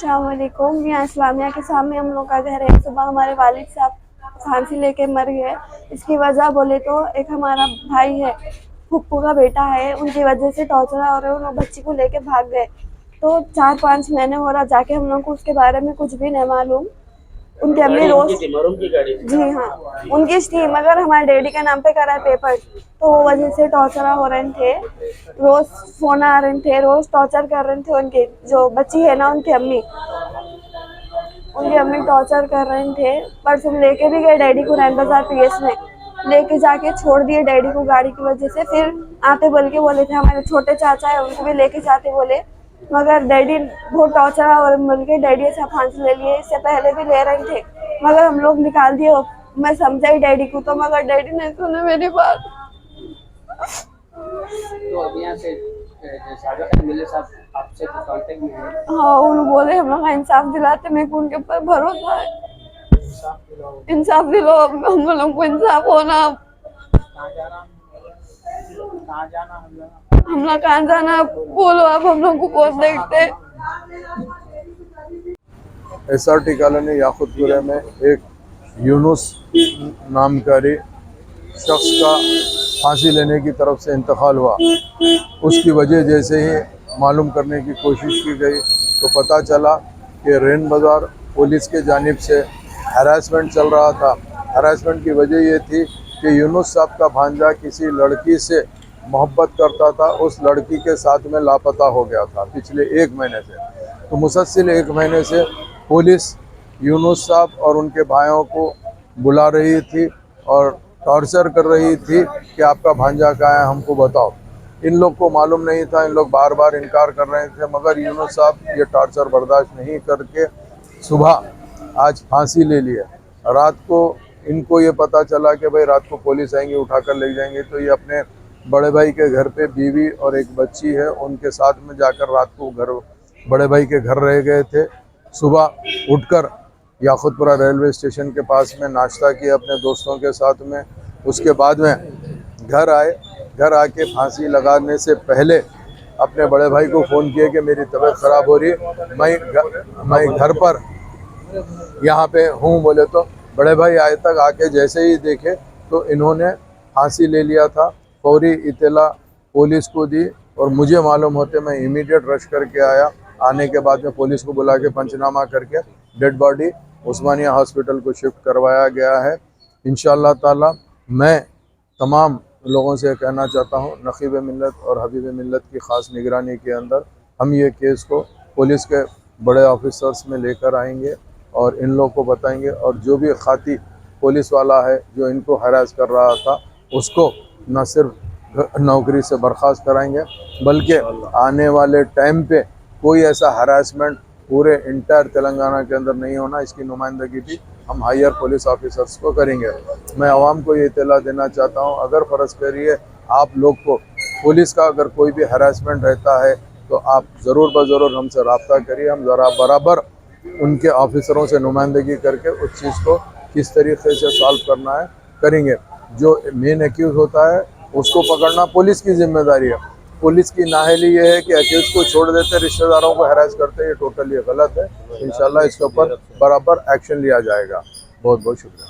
अस्सलाम वालेकुम। यहाँ इस्लामिया के सामने हम लोग का घर है। सुबह हमारे वालिद साहब फांसी लेके मर गए। इसकी वजह बोले तो एक हमारा भाई है, फुप्पू का बेटा है, उनकी वजह से टॉर्चर हो रहे, उन बच्ची को लेके भाग गए। तो 4-5 महीने हो रहा जाके, हम लोग को उसके बारे में कुछ भी नहीं मालूम। उनके अम्मी रोज जी हाँ उनकी थी, मगर हमारे डैडी के नाम पे करा है पेपर, तो वो वजह से टॉर्चर हो रहे थे। रोज फोन आ रहे थे, रोज टॉर्चर कर रहे थे। उनके जो बच्ची है ना, उनकी अम्मी टॉर्चर कर रहे थे। परसों लेके भी गए डैडी को रैन बाजार पीएस में, लेके जाके छोड़ दिए डैडी को गाड़ी की वजह से। फिर आते बोल के बोले थे हमारे छोटे चाचा है, उनको भी लेके जाते बोले, मगर डैडी बहुत टॉर्चर और मिल के डैडी ऐसा फांसी ले लिए। इससे पहले भी ले रहे थे, मगर हम लोग निकाल दिए। मैं समझाई डैडी को, तो मगर डैडी नहीं सुने मेरी बात। तो अभी यहाँ से साबिक़ मिले साहब आपसे कांटेक्ट में है? हाँ, उन्होंने बोले हम लोग इंसाफ दिलाते, मेरे को उनके ऊपर भरोसा है। इंसाफ दिलो, हम लोग को इंसाफ होना। हम लोग कहाँ जाना बोलो, अब हम लोग को कौन देखते। SRT कॉलोनी याकुतपुरा में एक यूनुस नामकारी शख्स का फांसी लेने की तरफ से इंतकाल हुआ। उसकी वजह जैसे ही मालूम करने की कोशिश की गई तो पता चला कि रैन बाज़ार पुलिस के जानिब से हरासमेंट चल रहा था। हरासमेंट की वजह ये थी कि यूनुस साहब का भांजा किसी लड़की से मोहब्बत करता था, उस लड़की के साथ में लापता हो गया था पिछले 1 महीने से। तो मुसलसल 1 महीने से पुलिस यूनुस साहब और उनके भाइयों को बुला रही थी और टॉर्चर कर रही थी कि आपका भांजा कहाँ है, हमको बताओ। इन लोग को मालूम नहीं था, इन लोग बार बार इनकार कर रहे थे, मगर यूनुस साहब ये टॉर्चर बर्दाश्त नहीं करके सुबह आज फांसी ले लिए। रात को इनको ये पता चला कि भाई रात को पुलिस आएंगे, उठा कर ले जाएंगे, तो ये अपने बड़े भाई के घर पे बीवी और एक बच्ची है उनके साथ में जाकर रात को बड़े भाई के घर रह गए थे। सुबह उठकर याकुतपुरा रेलवे स्टेशन के पास में नाश्ता किया अपने दोस्तों के साथ में। उसके बाद में घर आए। घर आके फांसी लगाने से पहले अपने बड़े भाई को फ़ोन किया कि मेरी तबीयत ख़राब हो रही है, मैं घर पर यहाँ पे हूँ बोले। तो बड़े भाई आए तक आके जैसे ही देखे तो इन्होंने फांसी ले लिया था। फौरी इत्तला पुलिस को दी और मुझे मालूम होते मैं इमीडिएट रश करके आया। आने के बाद में पुलिस को बुला के पंचनामा करके डेड बॉडी उस्मानिया हॉस्पिटल को शिफ्ट करवाया गया है। इंशाअल्लाह ताला मैं तमाम लोगों से कहना चाहता हूँ, नक़ीब मिल्लत और हबीब मिल्लत की ख़ास निगरानी के अंदर हम ये केस को पुलिस के बड़े ऑफिसर्स में लेकर आएंगे और इन लोगों को बताएंगे, और जो भी खाती पुलिस वाला है जो इनको हरास कर रहा था उसको न सिर्फ नौकरी से बर्खास्त कराएंगे, बल्कि आने वाले टाइम पे कोई ऐसा हरासमेंट पूरे इंटायर तेलंगाना के अंदर नहीं होना, इसकी नुमाइंदगी भी हम हायर पुलिस ऑफिसर्स को करेंगे। मैं आवाम को ये इत्तला देना चाहता हूँ, अगर फ़र्ज़ करिए आप लोग को पुलिस का अगर कोई भी हरासमेंट रहता है तो आप ज़रूर ब हमसे रब्ता करिए। हम ज़रा बराबर उनके ऑफिसरों से नुमाइंदगी करके उस चीज़ को किस तरीके से सॉल्व करना है करेंगे। जो मेन एक्यूज़ होता है उसको पकड़ना पुलिस की जिम्मेदारी है। पुलिस की नाअहली ये है कि अक्यूज को छोड़ देते, रिश्तेदारों को हरास करते, ये टोटली गलत है। इंशाल्लाह इसके ऊपर बराबर एक्शन लिया जाएगा। बहुत बहुत शुक्रिया।